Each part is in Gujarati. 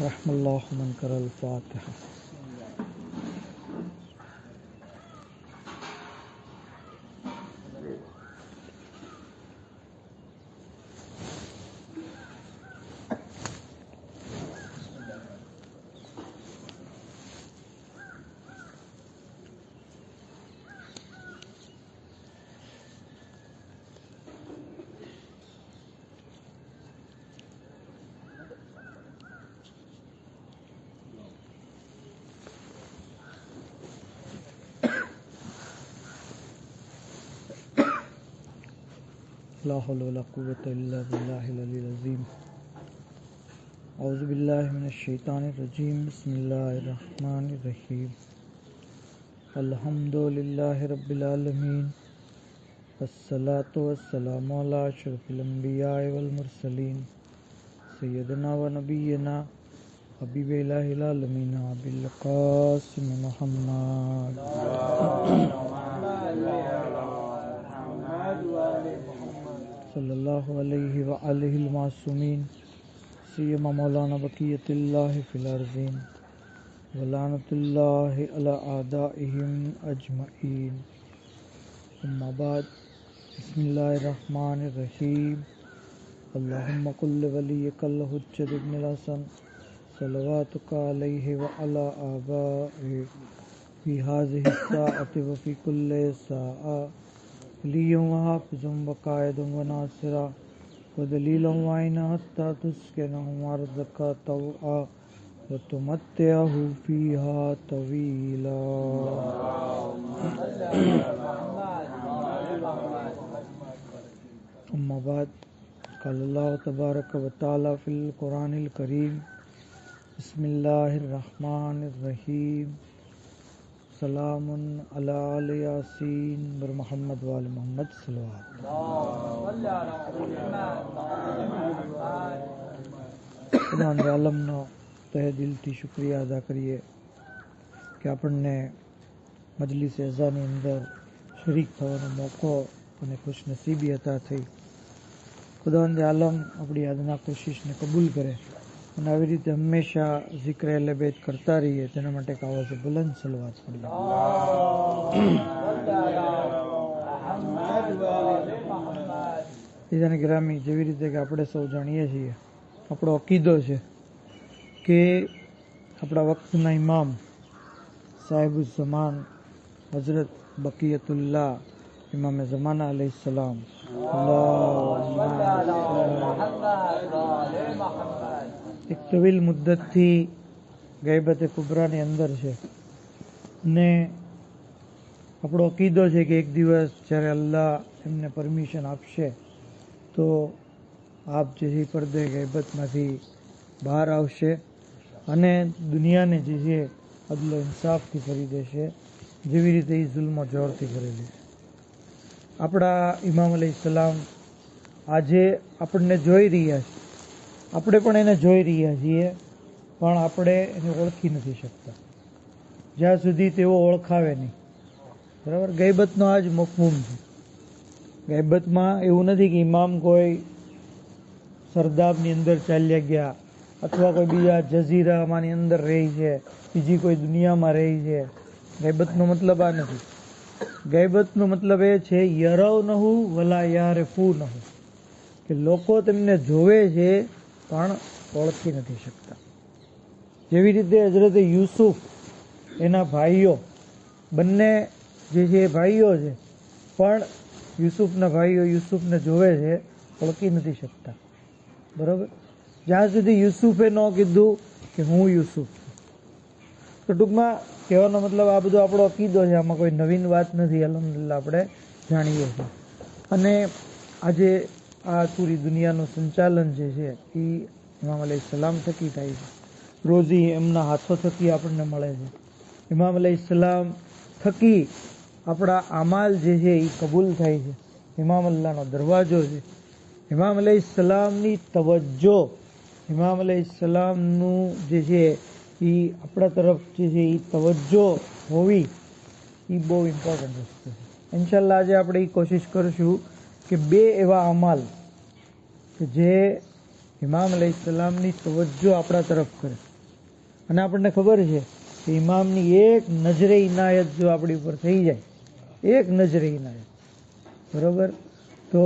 رحم اللہ من قرأ الفاتحہ. لا حول ولا قوة الا باللہ العلی العظیم. اعوذ باللہ من الشیطان الرجیم. بسم اللہ الرحمن الرحیم. الحمد للہ رب العالمین والصلاة والسلام علی اشرف الانبیاء والمرسلین سیدنا و نبینا حبیب الہ العالمین ابی القاسم محمد صلی اللہ علیہ وآلہ المعصومین سیما مولانا بقیت اللہ فی الارضین ولعنت اللہ علی اعدائہم اجمعین. اما بعد. بسم اللہ الرحمن الرحیم. اللہم قل لولیک الحجۃ ابن الحسن صلواتک علیہ وعلی آبائہ فی ہذہ الساعۃ وفی کل ساعۃ ولیًا وحافظا وقائدا وناصرا ودلیلا وعینا حتی تسکنہ ارضک طوعا وتمتعہ فیہا طویلا. اما بعد. قال اللہ تبارک و تعالی فی القرآن الکریم. بسم اللہ الرحمن الرحیم. سلام علی آل یاسین بر محمد وآل محمد صلوات. خدا عالم નો તહે દિલથી શુક્રિયા અદા કરીએ કે આપણને મજલિસ અઝાની અંદર શરીક થવાનો મોકો અને ખુશનસીબી અતા થઈ. ખુદાવંદ આલમ આપણી આજના કોશિશને કબૂલ કરે અને આવી રીતે હંમેશા ઝિક્ર અહલે બેત કરતા રહીએ. તેના માટે એક આવાજ બુલંદ સલવાત પડીએ. ઈજાને ગ્રામી, જેવી રીતે કે આપણે સૌ જાણીએ છીએ, આપણો અકીદો છે કે આપણા વક્તના ઇમામ સાહેબુ ઝમાન હઝરત બકિયતુલ્લાહ ઇમામ ઝમાના અલૈહિસ્સલામ એક તવીલ મુદ્દતથી ગૈબત કુબરાની અંદર છે ને આપણો અકીદો છે કે એક દિવસ જ્યારે અલ્લાહ એમને પરમિશન આપશે તો આપ જે છે પડદે ગૈબતમાંથી બહાર આવશે અને દુનિયાને જે છે અદલ ઇન્સાફથી ભરી દેશે, જેવી રીતે એ જુલ્મો જોરથી કરેલી છે. આપણા ઇમામ અલૈહિસ્સલામ આજે આપણને જોઈ રહ્યા છે, આપણે પણ એને જોઈ રહ્યા છીએ, પણ આપણે એને ઓળખી નથી શકતા જ્યાં સુધી તેઓ ઓળખાવે નહીં. બરાબર. ગૈબતનો આ જ મફહૂમ છે. ગૈબતમાં એવું નથી કે ઇમામ કોઈ સરદાબની અંદર ચાલ્યા ગયા અથવા કોઈ બીજા જઝીરામાંની અંદર રહી છે, બીજી કોઈ દુનિયામાં રહી છે. ગૈબતનો મતલબ આ નથી. ગૈબતનો મતલબ એ છે યરવનહુ વલા યારિફૂનહુ, કે લોકો તેમને જોવે છે પણ ઓળખી નથી શકતા. જેવી રીતે હઝરત યુસુફ, એના ભાઈઓ બંને જે છે ભાઈઓ છે, પણ યુસુફના ભાઈઓ યુસુફને જોવે છે, ઓળખી નથી શકતા. બરાબર. જ્યાં સુધી યુસુફે ન કીધું કે હું યુસુફ છું. તો ટૂંકમાં કહેવાનો મતલબ આ બધો આપણો અકીદો છે, આમાં કોઈ નવીન વાત નથી. અલ્હમ્દુલિલ્લાહ આપણે જાણીએ છીએ. અને આજે આ પૂરી દુનિયાનું સંચાલન જે છે એ ઇમામ અલૈહિસ્સલામ થકી થાય છે. રોજી એમના હાથો થકી આપણને મળે છે. ઇમામ અલૈહિસ્સલામ થકી આપણા અમાલ જે છે એ કબૂલ થાય છે. ઇમામ અલ્લાહનો દરવાજો છે. ઇમામ અલૈહિસ્સલામની તવજ્જો, ઇમામ અલૈહિસ્સલામનું જે છે એ આપણા તરફ જે છે એ તવજ્જો હોવી એ બહુ ઇમ્પોર્ટન્ટ વસ્તુ છે. ઇન્શાલ્લાહ આજે આપણે એ કોશિશ કરીશું કે બે એવા અમાલ કે જે ઇમામ અલૈહિસ્સલામની તવજ્જો આપણા તરફ કરે. અને આપણને ખબર છે કે ઇમામની એક નજરે ઇનાયત જો આપણી ઉપર થઈ જાય, એક નજરે ઇનાયત, બરોબર, તો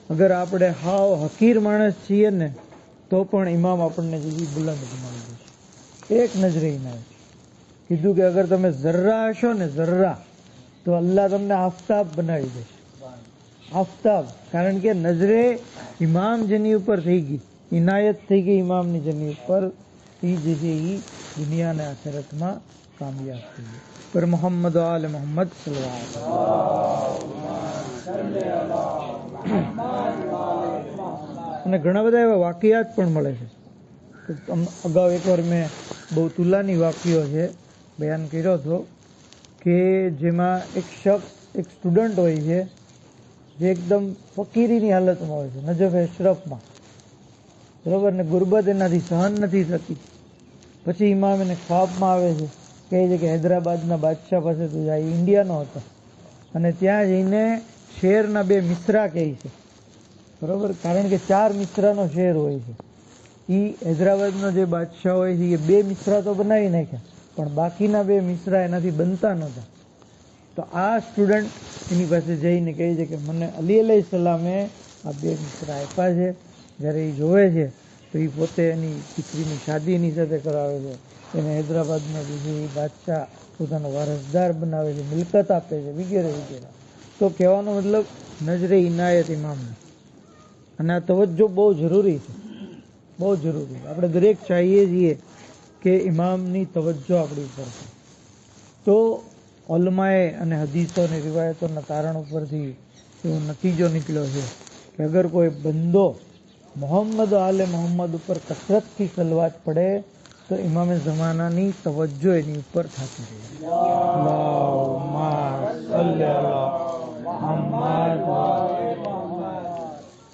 અગર આપણે હાવ હકીર માણસ છીએ ને તો પણ ઇમામ આપણને જલ્દી બુલંદ બનાવી દેશે, એક નજરે ઇનાયત. કીધું કે અગર તમે જર્રા હશો ને, જર્રા, તો અલ્લાહ તમને આફતાબ બનાવી દેશે, આફતાબ. કારણ કે નજરે ઇમામ જેની ઉપર થઈ ગઈ, ઇનાયત થઈ ગઈ ઇમામની જેની ઉપર, એ જે છે એ દુનિયા અને આખિરતમાં કામયાબ થઈ ગઈ. પર મોહમ્મદ આલે મોહમ્મદ અને ઘણા બધા એવા વાકિયાત પણ મળે છે. અગાઉ એકવાર મેં બહુ તુલાની વાક્યો છે બયાન કર્યો હતો કે જેમાં એક શખ્સ, એક સ્ટુડન્ટ હોય છે જે એકદમ ફકીરીની હાલતમાં હોય છે, નજફ એશરફમાં, બરોબર, ને ગુરબત એનાથી સહન નથી થતી. પછી ઇમામ એને ખ્વાબમાં આવે છે, કહે છે કે હૈદરાબાદના બાદશાહ પાસે તું જાય, ઇન્ડિયાનો હતો, અને ત્યાં જઈને શેરના 2 મિસરા કહે છે, બરોબર, કારણ કે 4 મિસરાનો શેર હોય છે. એ હૈદરાબાદનો જે બાદશાહ હોય છે એ 2 મિસરા તો બનાવી નાખ્યા, પણ બાકીના 2 મિસરા એનાથી બનતા નહોતા. તો આ સ્ટુડન્ટ એની પાસે જઈને કહે છે કે મને અલી અલૈહિસ્સલામે આ 2 મિસરા આપ્યા છે. જ્યારે એ જોવે છે તો એ પોતે એની દીકરીની શાદી એની સાથે કરાવે છે, એને હૈદરાબાદનો જે છે એ બાદશાહ પોતાનો વારસદાર બનાવે છે, મિલકત આપે છે, વગેરે વગેરે. તો કહેવાનો મતલબ નજરે ઇનાયત ઇમામની. અને આ તવજ્જો બહુ જરૂરી છે, બહુ જરૂરી છે. આપણે દરેક ચાહીએ છીએ કે ઇમામની તવજ્જો આપણી ઉપર છે. તો ઉલમાએ અને હદીસો અને રિવાયતોના તારણ ઉપરથી એવો નતીજો નીકળ્યો છે કે અગર કોઈ બંદો મોહમ્મદ આલે મોહમ્મદ ઉપર કસરતથી સલવાત પડે તો ઇમામે ઝમાનાની તવજ્જો એની ઉપર થતી રહે.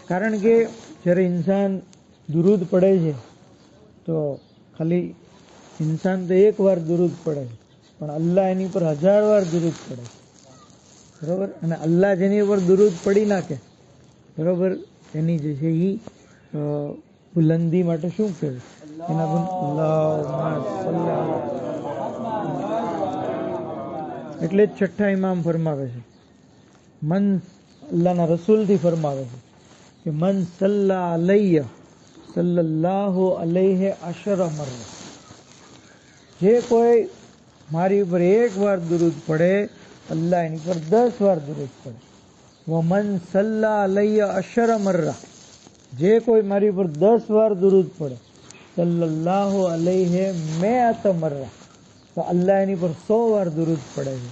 કારણ કે જ્યારે ઇન્સાન દુરૂદ પડે છે તો ખાલી ઇન્સાન તો એક વાર દુરૂદ પડે છે, પણ અલ્લાહ એની પર 1000 વાર દુરૂદ પડે છે, બરોબર. અને અલ્લાહ જેની ઉપર દુરૂદ પડી નાખે, બરોબર, એની જે છે એ બુલંદી માટે શું કહેવું, એના એટલે જ છઠ્ઠા ઇમામ ફરમાવે છે, મન, અલ્લાહના રસૂલથી ફરમાવે છે કે મન સલ્લા અલૈય સલ્લલ્લાહુ અલૈહિ અશર મર્રા, જે કોઈ મારી ઉપર 1 વાર દુરૂદ પડે અલ્લાહ એની પર 10 વાર દુરૂદ પડે. વમન સલ્લા અલૈય અશર મર્રા, જે કોઈ મારી ઉપર 10 વાર દુરૂદ પડે સલ્લલ્લાહુ અલૈહિ મિઅત મર્રા, તો અલ્લાહ એની પર 100 વાર દુરૂદ પડે છે.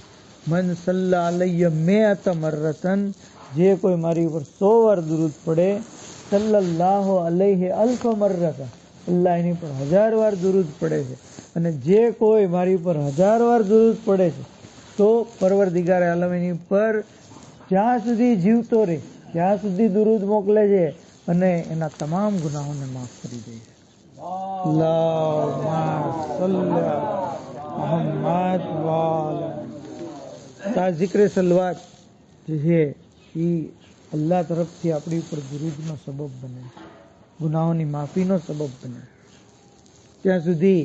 મન સલ્લા અલૈય મિઅત મર્રતન, જે કોઈ મારી ઉપર 100 વાર દુરૂદ પડે સલ્લલ્લાહુ અલૈહિ અલ્ફ મર્રતન, અલ્લાહ એની પર 1000 વાર દુરૂદ પડે છે. અને જે કોઈ મારી ઉપર 1000 વાર દુરૂદ પડે છે તો પરવરદિગાર આલમ એની પર જ્યાં સુધી જીવતો રહે ત્યાં સુધી દુરૂદ મોકલે છે અને એના તમામ ગુનાહોને માફ કરી દે છે. આ જિક્ર સલવાત જે છે એ અલ્લાહ તરફથી આપણી ઉપર દુરૂદનો સબબ બને, ગુનાહોની માફીનો સબબ બને. ત્યાં સુધી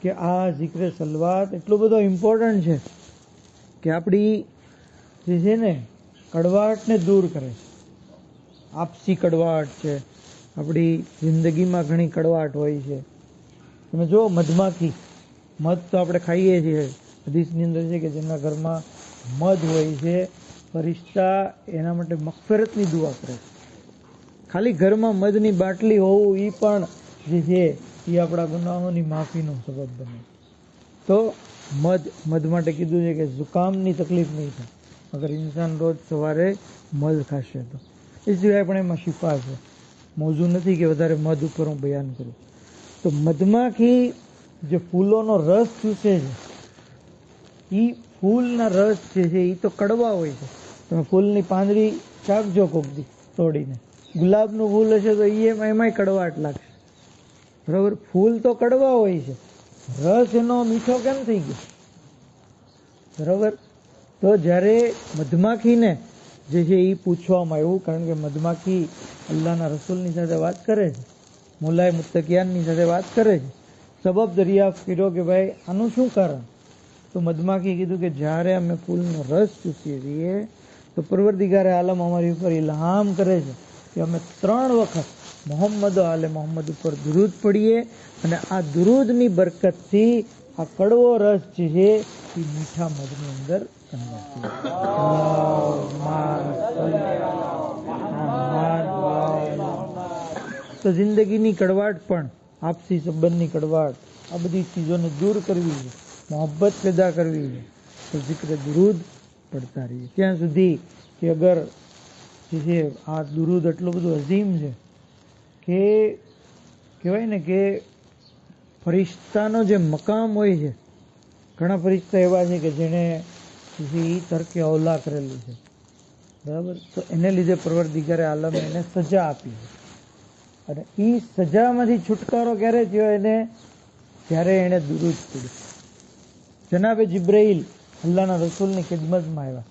કે આ જિક્ર સલવાત એટલો બધો ઇમ્પોર્ટન્ટ છે કે આપણી જે છે ને કડવાટને દૂર કરે છે. આપસી કડવાટ છે, આપણી જિંદગીમાં ઘણી કડવાટ હોય છે. તમે જો મધમાખી, મધ તો આપણે ખાઈએ છીએ, હદીસની અંદર છે કે જેમના ઘરમાં મધ હોય છે ફરિશ્તા એના માટે મગફિરતની દુઆ કરે છે. ખાલી ઘરમાં મધની બાટલી હોવું એ પણ જે છે એ આપણા ગુનાહોની માફીનો સબબ બને. તો મધ માટે કીધું છે કે ઝુકામની તકલીફ નહીં થાય અગર ઇન્સાન રોજ સવારે મધ ખાશે તો. એ સિવાય પણ એમાં શિફા છે, મોજું નથી કે વધારે મધ ઉપર હું બયાન કરું. તો મધમાખી જે ફૂલોનો રસ ચૂસે છે એ ફૂલના રસ જે છે એ તો કડવા હોય છે. તમે ફૂલની પાંદડી ચાખજો કોક દી તોડીને, ગુલાબનું ફૂલ હશે તો એમાંય કડવાટ લાગશે, બરાબર. ફૂલ તો કડવા હોય છે, રસ એનો મીઠો કેમ થઈ ગયો, બરાબર. તો જ્યારે મધમાખીને જે છે એ પૂછવામાં આવ્યું, કારણ કે મધમાખી અલ્લાહના રસૂલની સાથે વાત કરે છે, મુલાય મુત્તકિયાનની સાથે વાત કરે છે, સબબ દરિયાફ્ત કર્યો કે ભાઈ આનું શું કારણ? તો મધમાખી કીધું કે જ્યારે અમે ફૂલનો રસ ચૂસીએ છીએ તો પરવરદિગારે આલમ અમારી ઉપર ઇલ્હામ કરે છે કે અમે 3 વખત મોહમ્મદ આલે મોહમ્મદ ઉપર દુરૂદ પડીએ અને આ દુરૂદની બરકતથી આ કડવો રસ જે છે એ મીઠા મધની અંદર તો જિંદગીની કડવાટ પણ, આપસી સંબંધની કડવાટ, આ બધી ચીજોને દૂર કરવી છે, મોહબ્બત પેદા કરવી છે, તો જિક્ર દુરૂદ પડતા રહીએ ત્યાં સુધી કે અગર જે છે આ દુરૂદ એટલું બધું અઝીમ છે કે કહેવાય ને કે ફરિશ્તાનો જે મકામ હોય છે, ઘણા ફરિશ્તા એવા છે કે જેણે તરકે અવલા કરેલું છે, બરાબર, તો એને લીધે પરવરદિગારે આલમે એને સજા આપી છે. અને એ સજામાંથી છુટકારો ક્યારે થયો એને? જ્યારે એને દુરૂદ પડી. જનાબે જિબ્રાઈલ અલ્લાહના રસૂલની ખિદમતમાં આવ્યા,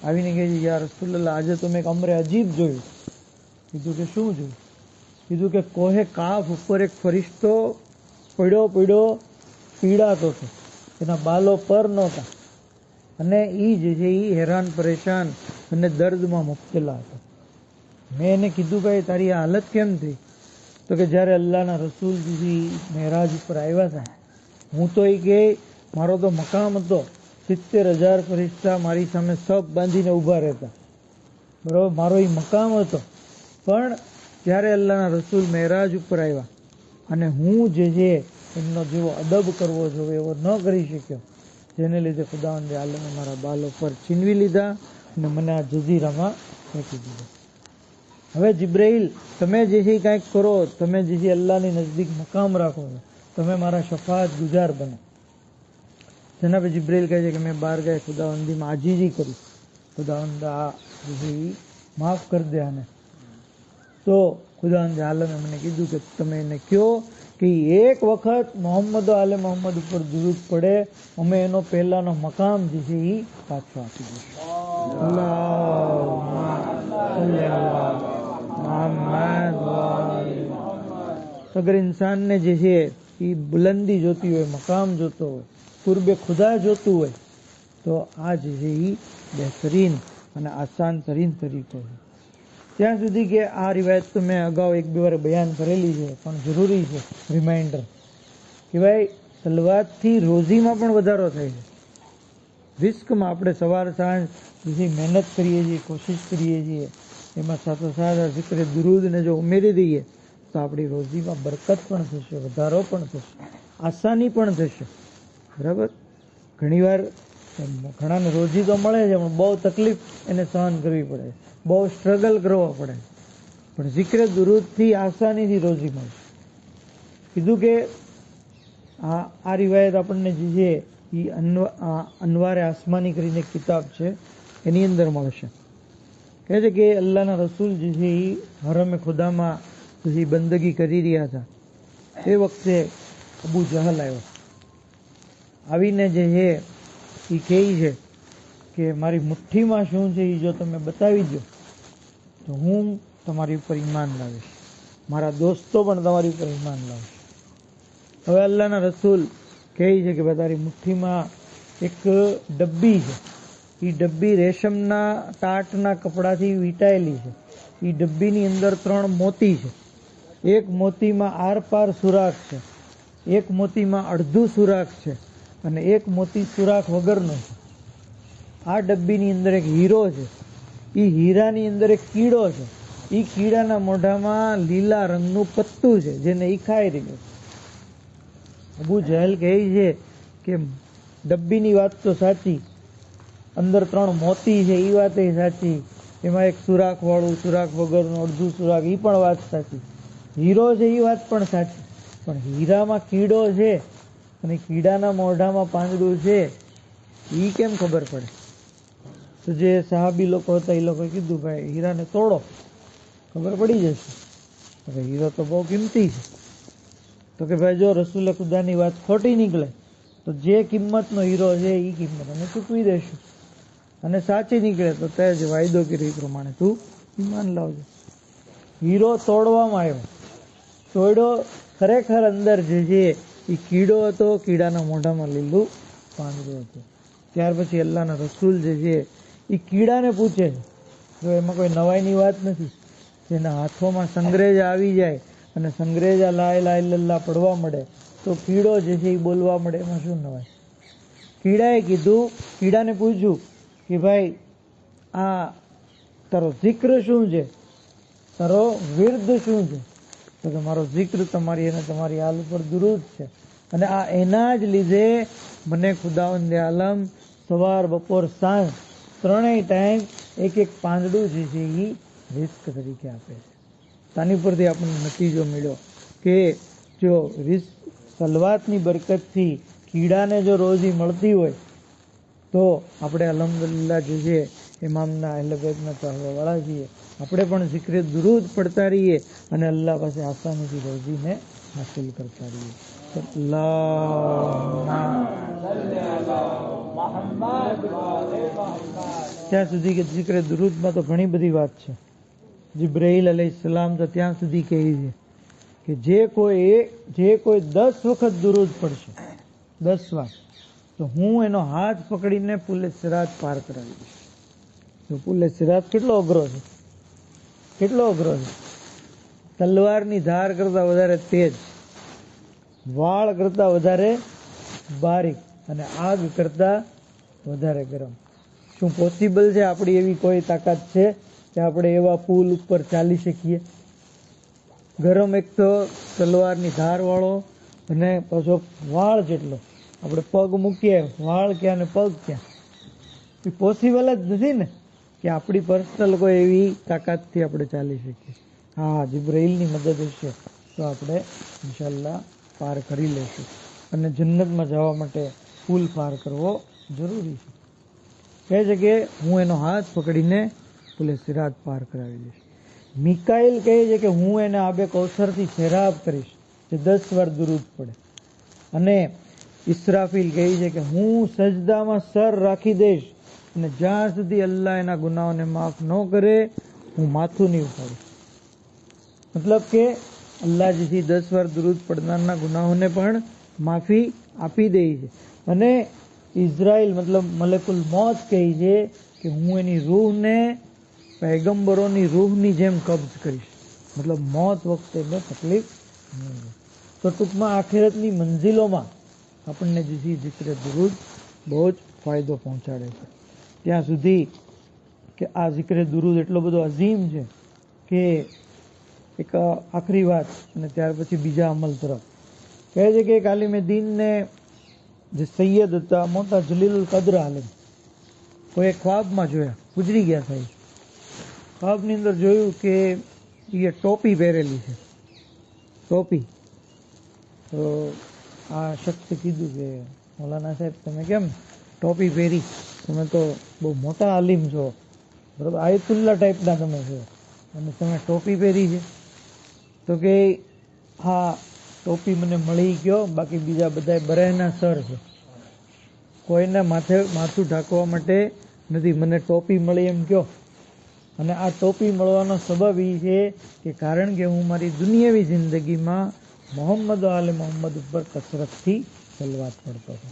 આવીને કહે છે યા રસૂલલ્લાહ, આજે તો મેં એક અમરે અજીબ જોયું. કીધું કે શું જોયું? કીધું કે કોહે કાફ ઉપર એક ફરિશ્તો પડ્યો પીડાતો હતો, એના બાલો પર નહોતા અને એ જે છે એ હેરાન પરેશાન અને દર્દમાં મુબતલા હતો. મેં એને કીધું ભાઈ તારી આ હાલત કેમ થઈ? તો કે જ્યારે અલ્લાહના રસૂલજી મહેરાજ ઉપર આવ્યા હતા, હું તો એ કે મારો તો મકામ હતો, 70,000 ફરિશ્તા મારી સામે સબ બાંધીને ઊભા રહેતા, બરાબર, મારો એ મકામ હતો. પણ જ્યારે અલ્લાહના રસૂલ મહેરાજ ઉપર આવ્યા અને હું જે છે એમનો જેવો અદબ કરવો જોઈએ એવો ન કરી શક્યો, જેને લીધે ખુદાવંદે આલમે મારા બાલો પર છીનવી લીધા અને મને આ જઝીરામાં ફેંકી દીધા. હવે જિબ્રાઈલ, તમે જે છે કાંઈક કરો, તમે જે છે અલ્લાહની નજદીક મકામ રાખો છો, તમે મારા શફાત ગુજાર બનો. જનાબે જિબ્રાઈલ કહે છે કે મેં બહાર ગયા ખુદાવંદીમાં આજીજી કરી, ખુદાવંદ આ જે છે એ માફ કરી દે આને. તો ખુદાવંદે આલમે મને કીધું કે તમે એને કહો કે એક વખત મોહમ્મદ આલે મોહમ્મદ ઉપર દુરૂદ પડે, અમે એનો પહેલાનો મકામ જે છે એ પાછો આપી દઈશું. અગર ઇન્સાનને જે છે એ બુલંદી જોતી હોય, મકામ જોતો હોય, કુરબે ખુદા જોતું હોય, તો આ જે છે એ બહેતરીન અને આસાન તરીન તરીકો છે. ત્યાં સુધી કે આ રિવાયત તો મેં અગાઉ 1-2 વાર બયાન કરેલી છે, પણ જરૂરી છે રિમાઇન્ડર કે ભાઈ તલવાતથી રોજીમાં પણ વધારો થાય છે. રિસ્કમાં આપણે સવાર સાંજ જે મહેનત કરીએ છીએ, કોશિશ કરીએ છીએ, એમાં સાથોસાથ આ જિક્ર દુરૂદને જો ઉમેરી દઈએ તો આપણી રોજીમાં બરકત પણ થશે, વધારો પણ થશે, આસાની પણ થશે, બરાબર. ઘણીવાર ઘણાને રોજી તો મળે છે પણ બહુ તકલીફ એને સહન કરવી પડે, બહુ સ્ટ્રગલ કરવો પડે, પણ જિક્ર દુરૂદથી આસાનીથી રોજી મળશે. કીધું કે આ રિવાયત આપણને જે છે એ અનવારે આસમાની કરીને એક કિતાબ છે એની અંદર મળશે. કહે છે કે અલ્લાહના રસૂલ જે છે એ હરમે ખુદામાં જે બંદગી કરી રહ્યા હતા એ વખતે અબુ જહલ આવ્યો. આવીને જે છે એ કહે છે કે મારી મુઠ્ઠીમાં શું છે એ જો તમે બતાવી દો તો હું તમારી ઉપર ઈમાન લાવીશ, મારા દોસ્તો પણ તમારી ઉપર ઈમાન લાવશે. હવે અલ્લાહના રસૂલ કહે છે કે તારી મુઠ્ઠીમાં એક ડબ્બી છે, એ ડબ્બી રેશમના ટાટના કપડાથી વીંટાયેલી છે. એ ડબ્બીની અંદર 3 મોતી છે, એક મોતીમાં આરપાર સુરાખ છે, એક મોતીમાં અડધું સુરાખ છે અને એક મોતી સુરાખ વગરનો છે. આ ડબ્બીની અંદર એક હીરો છે, એ હીરાની અંદર એક કીડો છે, એ કીડાના મોઢામાં લીલા રંગનું પત્તું છે જેને એ ખાઈ રહ્યો છે. અબુ જહેલ કહે છે કે ડબ્બીની વાત તો સાચી, અંદર 3 મોતી છે એ વાત એ સાચી, એમાં એક સુરાખ વાળું, સુરાખ વગરનું, અડધું સુરાખ, એ પણ વાત સાચી, હીરો છે એ વાત પણ સાચી, પણ હીરામાં કીડો છે અને કીડાના મોઢામાં પાંદડું છે એ કેમ ખબર પડે? તો જે સહાબી લોકો હતા એ લોકોએ કીધું ભાઈ હીરાને તોડો, ખબર પડી જશે. હવે હીરો તો બહુ કિંમતી છે. તો કે ભાઈ જો રસૂલે ખુદાની વાત ખોટી નીકળે તો જે કિંમતનો હીરો છે એ કિંમત અમે ચૂકવી દઈશું, અને સાચી નીકળે તો તે જ વાયદો કર્યો એ પ્રમાણે તું ઈમાન લાવજો. હીરો તોડવામાં આવ્યો, તોડ્યો, ખરેખર અંદર જે છે એ કીડો હતો, કીડાના મોઢામાં લીલું પાંદડું હતું. ત્યાર પછી અલ્લાહના રસૂલ જે છે એ કીડાને પૂછે છે, જો એમાં કોઈ નવાઈની વાત નથી. જેના હાથોમાં સંગ્રેજા આવી જાય અને સંગ્રેજા લા ઇલાહા ઇલ્લલ્લાહ પડવા મળે તો કીડો જે છે એ બોલવા મળે, એમાં શું નવાય? કીડાએ કીધું, કીડાને પૂછ્યું કે ભાઈ આ તારો zikr શું છે, તારો વિર્દ શું છે? તો કે મારો zikr તમારી અને તમારી આલ ઉપર દુરૂદ છે, અને આ એના જ લીધે મને ખુદાવંદે આલમ સવાર બપોર સાંજ ત્રણેય ટાઈમ એક એક પાંદડું જે છે એ રિસ્ક તરીકે આપે છે. તાની પરથી આપણને નતીજો મળ્યો કે જો સલવાતની બરકતથી કીડાને જો રોજી મળતી હોય તો આપણે અલ્હમ્દુલિલ્લાહ જે છે ઇમામના અહેલે બેતના ચાહવાવાળા છીએ, આપણે પણ zikre દુરૂદ પડતા રહીએ અને અલ્લાહ પાસે આસાનીથી રોજીને હાસિલ કરતા રહીએ. ત્યાં સુધી કે zikre દુરૂદમાં તો ઘણી બધી વાત છે. જિબ્રાઈલ અલૈહિસ્સલામ તો ત્યાં સુધી કહે છે કે જે કોઈ 10 વખત દુરૂદ પડશે, 10 વાર, તો હું એનો હાથ પકડીને પુલે સિરાત પાર કરાવી દઈશ. તો પુલે સિરાત કેટલો અઘરો છે, કેટલો અઘરો છે! તલવારની ધાર કરતા વધારે તેજ, વાળ કરતા વધારે બારીક અને આગ કરતા વધારે ગરમ. શું પોસિબલ છે? આપણી એવી કોઈ તાકાત છે કે આપણે એવા પુલ ઉપર ચાલી શકીએ? ગરમ એક તો તલવારની ધાર વાળો અને પાછો વાળ જેટલો, આપણે પગ મૂકીએ, વાળ ક્યાં ને પગ ક્યાં? એ પોસિબલ જ નથી ને કે આપણી પર્સનલ કોઈ એવી તાકાતથી આપણે ચાલી શકીએ. હા, જિબ્રાઈલની મદદ હશે તો આપણે ઇન્શાલ્લાહ પાર કરી લઈશું. અને જન્નતમાં જવા માટે પુલ પાર કરવો જરૂરી છે. કહે છે કે હું એનો હાથ પકડીને પુલે સિરાત પાર કરાવી દઈશ. મિકાઈલ કહે છે કે હું એને આબે કૌસરથી સૈરાબ કરીશ, જે 10 વાર દુરૂદ પડે. અને ઇસરાફીલ કહે છે કે હું સજદામાં સર રાખી દઈશ અને જ્યાં સુધી અલ્લાહ એના ગુનાહોને માફ ન કરે હું માથું નહીં ઉપાડું. મતલબ કે અલ્લાહ જેથી 10 વાર દુરૂદ પડનારના ગુનાહોને પણ માફી આપી દે છે. અને ઇઝરાઇલ મતલબ મલકુલ મોત કહે છે કે હું એની રૂહને પૈગંબરોની રૂહની જેમ કબ્જ કરીશ, મતલબ મોત વખતે એને તકલીફ નહીં હોય. તો ટૂંકમાં આખિરતની મંજિલોમાં આપણને જે zikre દુરૂદ બહુ જ ફાયદો પહોંચાડે છે. ત્યાં સુધી કે આ zikre દુરૂદ એટલો બધો અઝીમ છે કે એક આખરી વાત અને ત્યાર પછી બીજા અમલ તરફ. કહે છે કે એક આલિમે દીનને જે સૈયદ હતા, મોટા જલીલુલ કદ્ર આલિમ, કોઈ ખ્વાબમાં જોયા, ગુજરી ગયા સાહેબ. ખ્વાબની અંદર જોયું કે એ ટોપી પહેરેલી છે, ટોપી. તો આ શખ્સે કીધું કે મૌલાના સાહેબ તમે કેમ ટોપી પહેરી? તમે તો બહુ મોટા આલિમ છો, બરાબર, આયતુલ્લા ટાઈપના તમે છો અને તમે ટોપી પહેરી છે? તો કે હા, ટોપી મને મળી ગયો, બાકી બીજા બધા બરેના સર છે, કોઈને માથું ઢાંકવા માટે નથી, મને ટોપી મળી એમ કયો. અને આ ટોપી મળવાનો સબબ એ છે કે કારણ કે હું મારી દુનિયાવી જિંદગીમાં મોહમ્મદ આલે મોહમ્મદ ઉપર કસરતથી સલવાત પડતો હતો.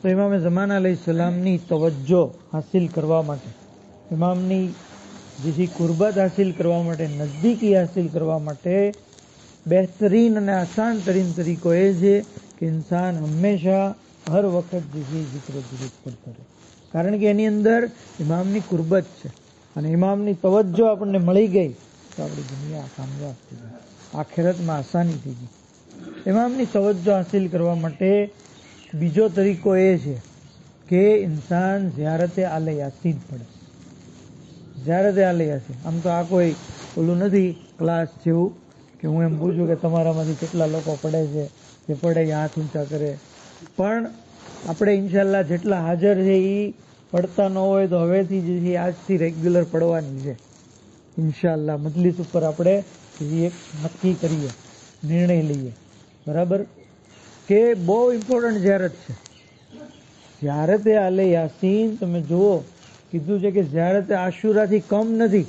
તો ઇમામે ઝમાન અલૈહિસ્સલામની તવજ્જો હાસિલ કરવા માટે, ઇમામની જેથી કુરબત હાસિલ કરવા માટે, નજદીકી હાસિલ કરવા માટે બહેતરીન અને આસાન તરીન તરીકો એ છે કે ઇન્સાન હંમેશા હર વખત જે zikre દુરૂદ પડતો રહે. કારણ કે એની અંદર ઇમામની કુરબત છે અને ઇમામની તવજ્જો આપણને મળી ગઈ તો આપણી દુનિયા કામયાબ થઈ ગઈ, આખિરતમાં આસાની થઈ ગઈ. ઇમામની તવજ્જો હાસિલ કરવા માટે બીજો તરીકો એ છે કે ઇન્સાન ઝિયારતે આલે યાસીન પડે. ઝિયારતે આલે યાસીન, આમ તો આ કોઈ ઓલું નથી ક્લાસ જેવું કે હું એમ પૂછું કે તમારામાંથી કેટલા લોકો પડે છે, જે પડે એ હાથ ઊંચા કરે. પણ આપણે ઇન્શાલ્લાહ જેટલા હાજર છે એ પડતા ન હોય તો હવેથી જે આજથી રેગ્યુલર પડવાની છે ઇન્શાલ્લાહ. મજલિસ ઉપર આપણે એક નક્કી કરીએ, નિર્ણય લઈએ, બરાબર, કે બહુ ઇમ્પોર્ટન્ટ ઝિયારત છે. ઝિયારતે આલે યાસીન તમે જુઓ, કીધું છે કે ઝિયારતે આશુરાથી કમ નથી.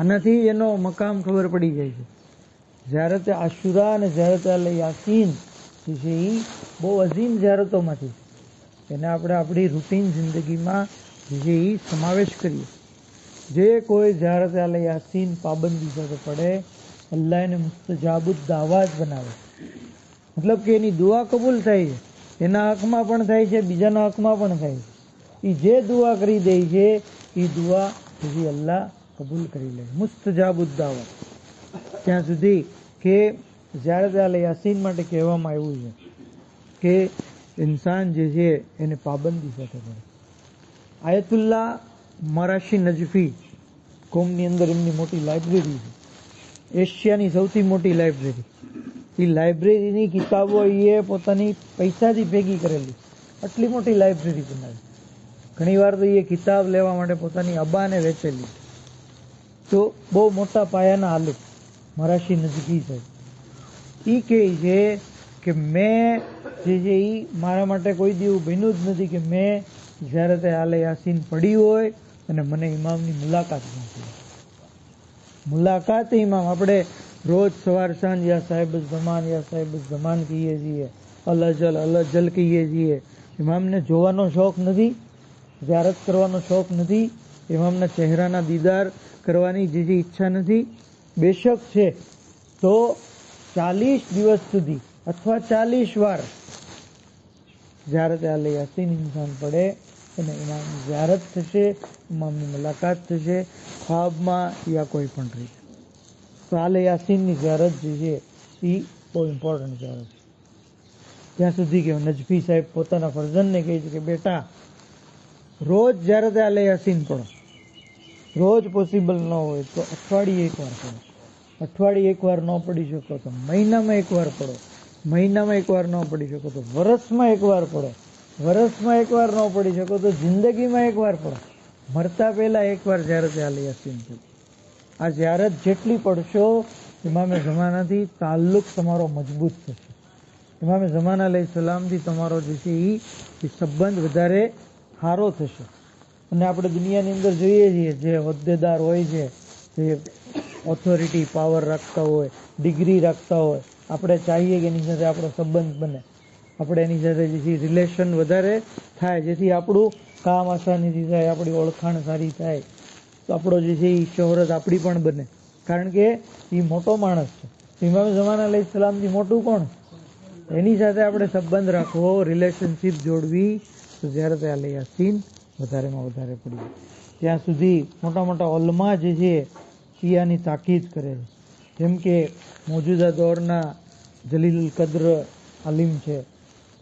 આનાથી એનો મકામ ખબર પડી જાય છે. ઝિયારત આશુરા અને ઝિયારત અલ યાસીન જે છે એ બહુ અઝીમ ઝિયારતોમાંથી એને આપણે આપણી રૂટીન જિંદગીમાં જે છે એ સમાવેશ કરીએ. જે કોઈ ઝિયારત અલ યાસીન પાબંદી સાથે પડે અલ્લાહ એને મુસ્તજાબુદ દાવા જ બનાવે. મતલબ કે એની દુઆ કબૂલ થાય છે, એના હકમાં પણ થાય છે, બીજાના હકમાં પણ થાય છે. એ જે દુઆ કરી દે છે એ દુઆ પછી અલ્લાહ કબૂલ કરી લે. મુસ્તજાબુદ દાવા. ત્યાં સુધી કે ઝિયારત અલ યાસીન માટે કહેવામાં આવ્યું છે કે ઇન્સાન જે છે એને પાબંદી સાથે કરે. આયતુલ્લાહ મરાશી નજફી કોમની અંદર એમની મોટી લાઇબ્રેરી છે, એશિયાની સૌથી મોટી લાઇબ્રેરી. એ લાઇબ્રેરીની કિતાબો એ પોતાની પૈસાથી ભેગી કરેલી, આટલી મોટી લાઇબ્રેરી બનાવી. ઘણી વાર તો એ કિતાબ લેવા માટે પોતાની અબાને વેચેલી. તો બહુ મોટા પાયાના આલિમ મરાશી નજફી છે. એ કહે છે કે મેં જે છે એ મારા માટે કોઈ દિવસ બન્યું જ નથી કે મેં ઝિયારત આલ યાસીન પડી હોય અને મને ઇમામની મુલાકાત નથી. મુલાકાત ઇમામ આપણે રોજ સવાર સાંજ યા સાહેબ ઝમાન કહીએ છીએ, અલ અજલ કહીએ છીએ. ઇમામને જોવાનો શોખ નથી, ઝિયારત કરવાનો શોખ નથી, ઇમામના ચહેરાના દીદાર કરવાની જે ઈચ્છા નથી. બેશક છે તો 40 દિવસ સુધી અથવા 40 વાર ઝિયારત આલ યાસીન ઇન્સાન પડે અને ઇમામની ઝિયારત થશે, ઇમામની મુલાકાત થશે, ખ્વાબમાં યા કોઈ પણ રીતે. તો આલ યાસીનની ઝિયારત જે છે એ બહુ ઇમ્પોર્ટન્ટ ઝિયારત છે. ત્યાં સુધી કે નજફી સાહેબ પોતાના ફરજનને કહે છે કે બેટા રોજ ઝિયારત આલ યાસીન પડો. રોજ પોસિબલ ન હોય તો અઠવાડિયે એકવાર પડો. અઠવાડિયે એકવાર ન પડી શકો તો મહિનામાં એકવાર પડો. મહિનામાં એકવાર ન પડી શકો તો વરસમાં એકવાર પડો. વરસમાં એકવાર ન પડી શકો તો જિંદગીમાં એકવાર પડો. મરતા પહેલા એકવાર ઝિયારત આલ યાસીન પડો. આ ઝિયારત જેટલી પડશો ઇમામે ઝમાનાથી તાલ્લુક તમારો મજબૂત થશે. ઇમામે ઝમાના અલૈહિસ્સલામથી તમારો જે છે એ સંબંધ વધારે સારો થશે. અને આપણે દુનિયાની અંદર જોઈએ છીએ જે હોદ્દેદાર હોય છે, જે ઓથોરિટી પાવર રાખતા હોય, ડિગ્રી રાખતા હોય, આપણે ચાહીએ કે એની સાથે આપણો સંબંધ બને, આપણે એની સાથે જે છે રિલેશન વધારે થાય, જેથી આપણું કામ આસાનીથી થાય, આપણી ઓળખાણ સારી થાય, તો આપણો જે છે એ શોહરત આપણી પણ બને. કારણ કે એ મોટો માણસ છે. ઇમામ ઝમાના અલૈહિસ્સલામથી મોટું કોણ? એની સાથે આપણે સંબંધ રાખવો, રિલેશનશીપ જોડવી, તો ઝિયારત આલ યાસીન વધારેમાં વધારે પડી. ત્યાં સુધી મોટા મોટા ઉલમા જે છે એ આની તાકીદ કરે છે. જેમ કે મોજૂદા દોરના જલીલુલ કદ્ર આલિમ છે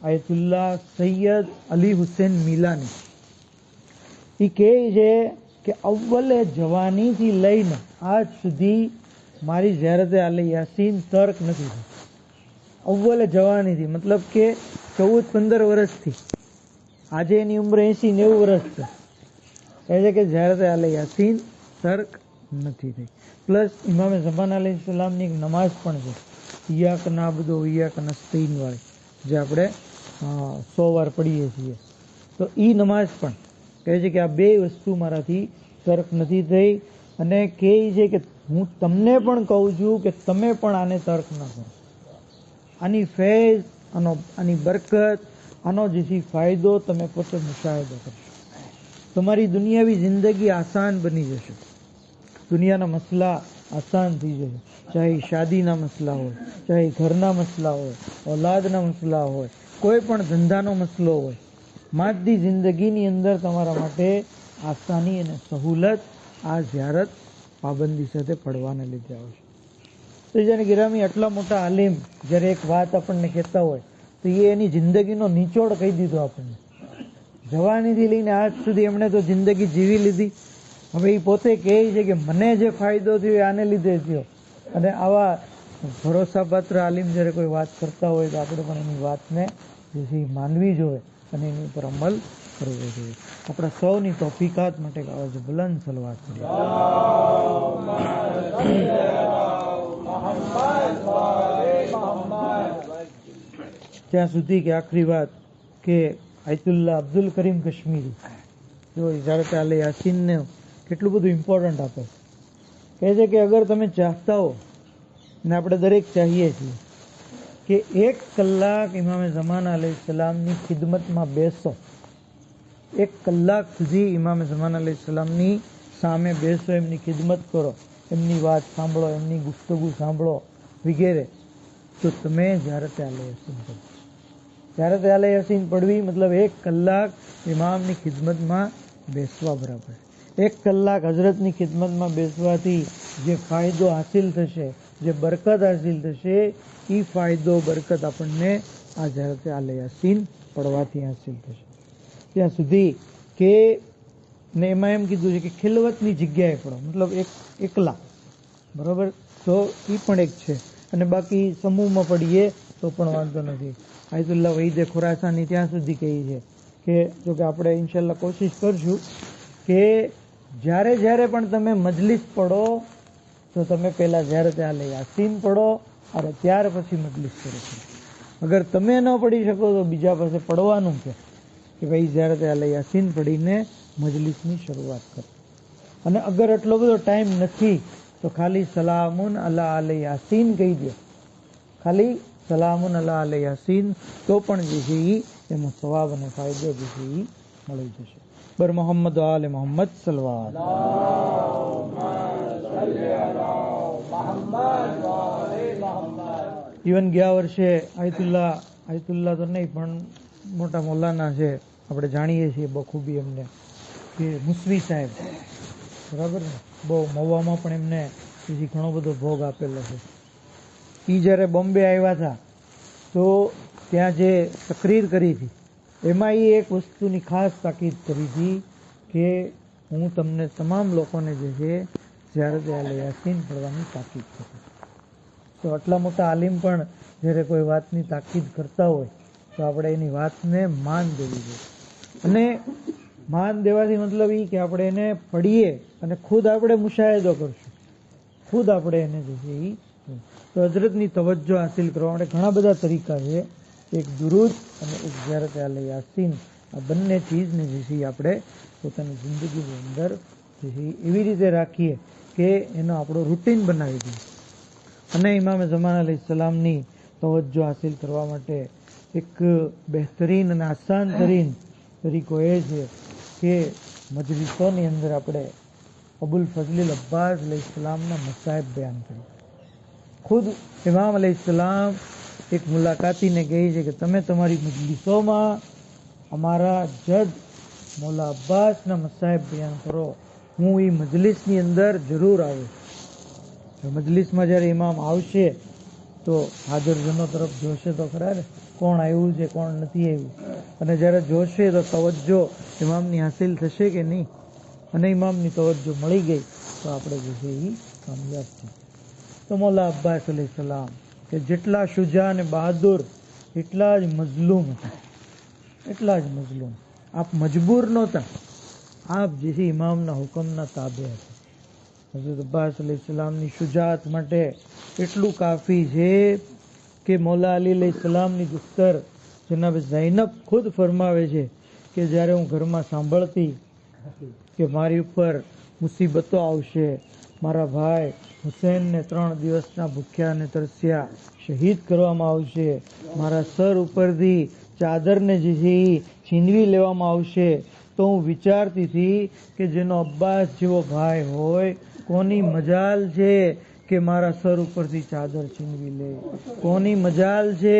આયતુલ્લાહ સૈયદ અલી હુસૈન મિલાની. એ કહે છે કે અવ્વલે જવાનીથી લઈને આજ સુધી મારી ઝિયારત આલ યાસીન તર્ક નથી થઈ. અવ્વલે જવાનીથી મતલબ કે 14-15 વર્ષથી, આજે એની ઉંમર 80-90 વર્ષ છે, કહે છે કે ઝિયારત આલ યાસીન તર્ક નથી થઈ. પ્લસ ઇમામે ઝમાના અલૈહિસ્સલામની એક નમાઝ પણ છે, ઇયાક નાબુદુ વ ઇયાક નસ્તઈન વાળી, જે આપણે 100 વાર પડીએ છીએ. તો એ નમાઝ પણ કહે છે કે આ બે વસ્તુ મારાથી તર્ક નથી થઈ. અને કહે છે કે હું તમને પણ કહું છું કે તમે પણ આને તર્ક ન કરો. આની ફૈઝ, આની બરકત, આનો જે છે ફાયદો તમે પોતે મુશાહિદો કરશો. તમારી દુનિયાવી જિંદગી આસાન બની જશે, દુનિયાના મસલા આસાન થઈ જશે. ચાહે શાદીના મસલા હોય, ચાહે ઘરના મસલા હોય, ઓલાદના મસલા હોય, કોઈ પણ ધંધાનો મસલો હોય, માદી જિંદગીની અંદર તમારા માટે આસાની અને સહુલત આ ઝિયારત પાબંદી સાથે પડવાને લીધે આવશે. તો જેને ગિરામી આટલા મોટા આલિમ જ્યારે એક વાત આપણને કહેતા હોય તો એ એની જિંદગીનો નિચોડ કહી દીધો આપણને. જવાનીથી લઈને આજ સુધી એમણે તો જિંદગી જીવી લીધી. હવે એ પોતે કહે છે કે મને જે ફાયદો થયો એ આને લીધે થયો. અને આવા ભરોસાપાત્ર આલિમ જ્યારે કોઈ વાત કરતા હોય તો આપણે પણ એની વાતને જે છે માનવી જોઈએ અને એની ઉપર અમલ કરવો જોઈએ. આપણા સૌની તૌફીકાત માટે અવાજ બુલંદ સલવાત કરીએ. ત્યાં સુધી કે આખરી વાત કે આયતુલ્લાહ અબ્દુલ કરીમ કશ્મીરી જો ઝિયારત આલ યાસીનને કેટલું બધું ઇમ્પોર્ટન્ટ આપે. કહે છે કે અગર તમે ચાહતા હો, ને આપણે દરેક ચાહીએ છીએ કે 1 કલાક ઇમામે ઝમાના અલૈહિસ્સલામની ખિદમતમાં બેસો, 1 કલાક સુધી ઇમામે ઝમાના અલૈહિસ્સલામની સામે બેસો, એમની ખિદમત કરો, એમની વાત સાંભળો, એમની ગુફ્તગુ સાંભળો વગેરે, તો તમે જારતે આલે યાસીન કરો. જારતે આલે યાસીન પડવી મતલબ 1 કલાક ઇમામની ખિદમતમાં બેસવા બરાબર. 1 કલાક હઝરતની ખિદમતમાં બેસવાથી જે ફાયદો હાસિલ થશે, જે બરકત હાસિલ થશે, એ ફાયદો બરકત આપણને આ જારતે આલે યાસીન પડવાથી હાસિલ થશે. ત્યાં સુધી કે ને એમાં એમ કીધું છે કે ખિલવતની જગ્યાએ પડો, મતલબ એકલા, બરાબર, તો એ પણ એક છે. અને બાકી સમૂહમાં પડીએ તો પણ વાંધો નથી. આયતુલ્લાહ વહીદે ખુરાસાની ત્યાં સુધી કહી છે કે જો કે આપણે ઇન્શાલ્લાહ કોશિશ કરશું કે જ્યારે પણ તમે મજલિસ પડો તો તમે પહેલાં જારતે આલે યાસીન પડો અને ત્યાર પછી મજલિસ કરો. અગર તમે ન પડી શકો તો બીજા પાસે પડવાનું કે ભાઈ જારતે આલે યાસીન પડીને મજલિસની શરૂઆત કરો. અને અગર એટલો બધો ટાઈમ નથી તો ખાલી સલામુન અલા આલે યાસીન કહી દો, ખાલી સલામુન અલા આલે યાસીન, તો પણ જે છે એનો સવાબ અને ફાયદો જે છે એ મળી જશે. બર મોહમ્મદ આલે મોહમ્મદ સલવાત. ઇવન ગયા વર્ષે આયતુલ્લાહ તો નહીં પણ મોટા મૌલાના છે, આપણે જાણીએ છીએ બખૂબી એમને, કે મુસવી સાહેબ, બરાબર ને, બહુ મહુવામાં પણ એમને પછી ઘણો બધો ભોગ આપેલો છે. એ જ્યારે બોમ્બે આવ્યા હતા તો ત્યાં જે તકરીર કરી હતી એમાં એ એક વસ્તુની ખાસ તાકીદ કરી હતી કે હું તમને તમામ લોકોને જે છે જારતે આલે યાસીન પડવાની તાકીદ કરું. તો આટલા મોટા આલિમ પણ જ્યારે કોઈ વાતની તાકીદ કરતા હોય તો આપણે એની વાતને માન દેવી જોઈએ. અને માન દેવાથી મતલબ એ કે આપણે એને પઢીએ અને ખુદ આપણે મુશાહેદો કરશું, ખુદ આપણે એને જે છે એ. તો હઝરતની તવજ્જો હાસિલ કરવા માટે ઘણા બધા તરીકા છે. એક દુરૂદ અને એક જારતે આલે યાસીન, આ બંને ચીજને જે છે આપણે પોતાની જિંદગીની અંદર જે છે એવી રીતે રાખીએ કે એનો આપણો રૂટીન બનાવી દઈએ. અને ઇમામે ઝમાન અલૈહિસ્સલામની તવજ્જો હાસિલ કરવા માટે એક બહેતરીન અને આસાન તરીન તરીકો એ છે કે મજલિસોની અંદર આપણે અબુલ ફઝલ અબ્બાસ અલૈહિસ્સલામના મસાઇબ બયાન કરીએ. ખુદ ઇમામ અલૈહિસ્સલામ એક મુલાકાતીને કહે છે કે તમે તમારી મજલિસોમાં અમારા જજ મૌલા અબ્બાસના મસાઇબ બયાન કરો, હું એ મજલિસની અંદર જરૂર આવું. મજલિસમાં જ્યારે ઇમામ આવશે તો હાજરજનો તરફ જોશે તો ખરા ને, કોણ આવ્યું છે કોણ નથી આવ્યું. અને જ્યારે જોશે તો તવજ્જો ઇમામની હાસિલ થશે કે નહીં, અને ઇમામની તવજ્જો મળી ગઈ તો આપણે જે છે એ કામયાબ છે. તો મૌલા અબ્બાસ અલૈહિસ્સલામ કે જેટલા શુજા અને બહાદુર એટલા જ મઝલૂમ હતા, એટલા જ મઝલૂમ. આપ મજબૂર નહોતા, આપ જે છે ઇમામના હુકમના તાબે હતા. હઝરત અબ્બાસ અલૈહિસ્સલામની શુજાત માટે એટલું કાફી છે કે મૌલા અલી અલૈહિસ્સલામની દુખ્તર જનાબ ઝૈનબ ખુદ ફરમાવે છે કે જ્યારે હું ઘરમાં સાંભળતી કે મારી ઉપર મુસીબતો આવશે, મારા ભાઈ હુસૈનને 3 દિવસના ભૂખ્યા અને તરસ્યા શહીદ કરવામાં આવશે, મારા સર ઉપરથી ચાદરને જે છે એ છીનવી લેવામાં આવશે, તો હું વિચારતી હતી કે જેનો અબ્બાસ જેવો ભાઈ હોય કોની મજાલ છે કે મારા સર ઉપરથી ચાદર છીનવી લે, કોની મજાલ છે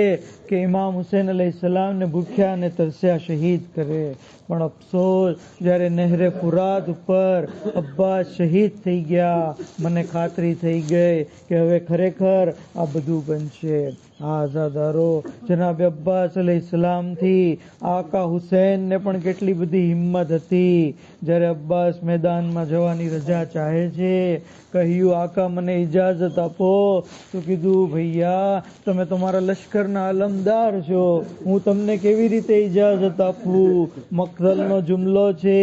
કે ઇમામ હુસૈન અલૈહિસ્સલામને ભૂખ્યા અને તરસ્યા શહીદ કરે. પણ અફસોસ, જ્યારે નહેરે ફુરાત ઉપર અબ્બાસ શહીદ થઈ ગયા, મને ખાતરી થઈ ગઈ કે હવે ખરેખર આ બધું બનશે. આ આઝાદારો જનાબ અબ્બાસ અલૈહિસ્સલામથી આકા હુસૈનને પણ કેટલી બધી હિંમત હતી. જ્યારે અબ્બાસ મેદાનમાં જવાની રજા ચાહે છે, કહ્યું આકા મને ઇજાઝત આપો, તો કીધું ભૈયા તમે તમારા લશ્કરના અલમદાર છો, હું તમને કેવી રીતે ઇજાઝત આપું. મખદલનો જુમલો છે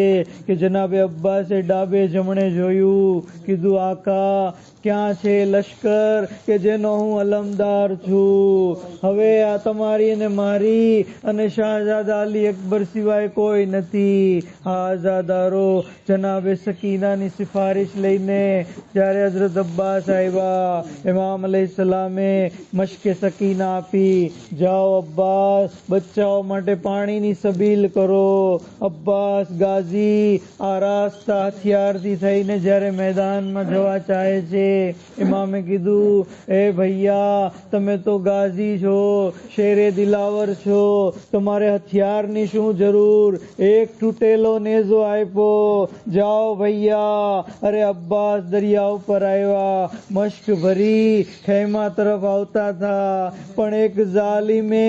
કે જનાબે અબ્બાસે ડાબે જમણે જોયું, કીધું આકા ક્યાં છે લશ્કર કે જેનો હું અલમદાર છું? હવે આ તમારી અને મારી અને શાહજાદા અલી અકબર સિવાય કોઈ નથી. આઝાદારો જનાબે સકીનાની સિફારિશ લઈને જ્યારે હઝરત અબ્બાસ આવ્યા, ઇમામ અલૈહિસ્સલામે મશ્કે સકીના આપી. જાઓ અબ્બાસ, બચ્ચાઓ માટે પાણીની સબીલ કરો. અબ્બાસ ગાઝી આરાસ્તા હથિયારથી થઈને જ્યારે મેદાનમાં જવા ચાહે છે, ઇમામે કીધું, એ ભૈયા તમે તો ગાઝી છો, શેરે દિલાવર છો, તમારે હથિયારની શું જરૂર? એક તૂટેલો નેઝો આપ્યો, જાઓ ભૈયા. અરે અબ્બાસ દરિયા ઉપર આવ્યા, મશ્ક ભરી ખેમા તરફ આવતા હતા, પણ એક ઝાલિમે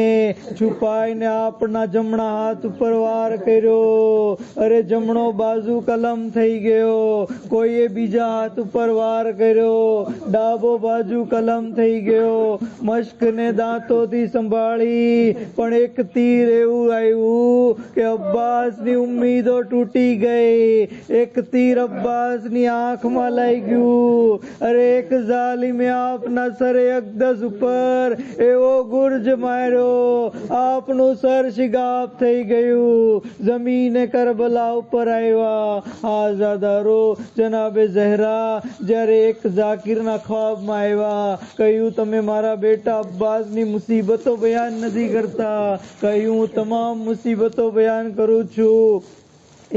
છુપાઈને આપના જમણા હાથ ઉપર વાર કર્યો. અરે જમણો બાજુ કલમ થઈ ગયો. કોઈએ બીજા હાથ ઉપર વાર કર્યો, ડાબો બાજુ કલમ થઈ ગયો. મશ્કને દાંતોથી સંભાળી, પણ એક તીર એવું આવ્યું કે અબ્બાસની ઉમ્મીદો તૂટી ગઈ. એક તીર અબ્બાસની આંખમાં લઈ ગયું. અરે એક ઝાલિમે આપના સરે અકદસ ઉપર એવો ગુર્જ માર્યો, આપનું સર શિગાફ થઈ ગયું. જમીને કરબલા ઉપર આવ્યા. આઝાદારો જનાબે ઝહરા જ્યારે એક ઝાકિરના ખ્વાબમાં આવ્યા, કહ્યું તમે મારા બેટા અબ્બાસની મુસીબતો બયાન નથી કરતા. કહ્યું હું તમામ મુસીબતો બયાન કરું છું.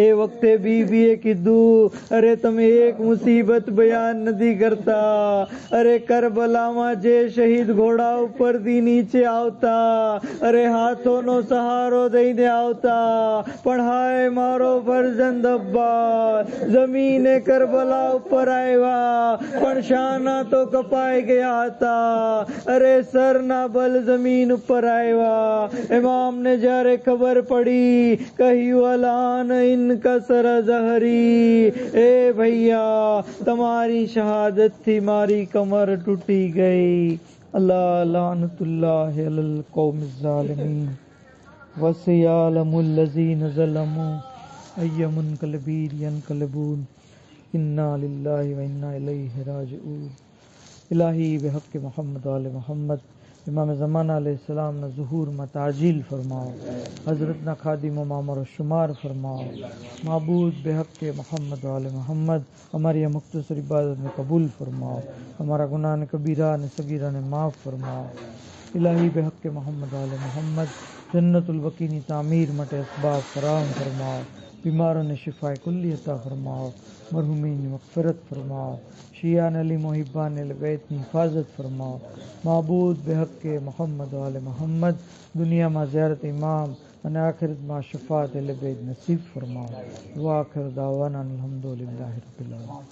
એ વખતે બીવીએ કીધું, અરે તમે એક મુસીબત બયાન નથી કરતા. અરે કરબલામાં જે શહીદ ઘોડા ઉપરથી નીચે આવતા, અરે હાથોનો સહારો દઈને આવતા, પણ હાય મારો ફરજંદ અબ્બાસ, જમીને કરબલા ઉપર આવ્યા પણ શાના તો કપાઈ ગયા હતા. અરે સરના બલ જમીન ઉપર આવ્યા. ઇમામને જ્યારે ખબર પડી, કહ્યું અલાન કસર ઝહરી, એ ભૈયા તમારી શહાદતથી મારી કમર તૂટી ગઈ. અલ્લાહ લાનતુલ્લાહ અલલ કૌમિ ઝાલિમીન વસયઅલમુલ લઝીન ઝલમુ અય્ય મુનકલબીન યનકલબૂન इन्ना लिल्लाहि व इन्ना इलैहि राजिऊन। इलाही बेहक़ मोहम्मद आले मोहम्मद इमाम ज़माना अलैहिस्सलाम ना ज़ुहूर में ताजील फरमाओ, हज़रत ना खादिम मामर शुमार फरमाओ। माबूद बेहक़ मोहम्मद आले मोहम्मद हमारी यह मुख्तसर इबादत में कबूल फरमाओ, हमारा गुनाह ने कबीरा ने सगीरा ने माफ़ फरमाओ। इलाही बेहक़ मोहम्मद आले मोहम्मद जन्नतुल बकीनी तामीर मटे असबाब फराहम फरमाओ, बीमारों ने शिफाए कुल्ली अता फरमाओ, मरहुमीन ने मग़फ़िरत फरमाओ, शियान अली मुहिब्बान अहले बैत की हिफाजत फरमाओ। माबूद बेहक़ मोहम्मद आले मोहम्मद दुनिया में ज़ियारत इमाम और आखिरत में शफ़ाअत अहले बैत नसीब फरमाओ। व आखिर दावाना अल्हम्दुलिल्लाहि रब्बिल आलमीन।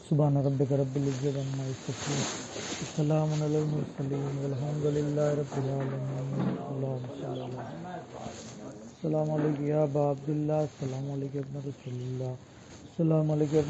सुभान रब्बिक रब्बिल इज़्ज़ति अम्मा यसिफून सलामुन अलल मुरसलीन वल्हम्दुलिल्लाहि रब्बिल आलमीन। अस्सलामु अलैकुम या अबा अब्दुल्लाह, अस्सलामु अलैकुम या इब्न रसूलिल्लाह, अस्सलामु अलैकुम या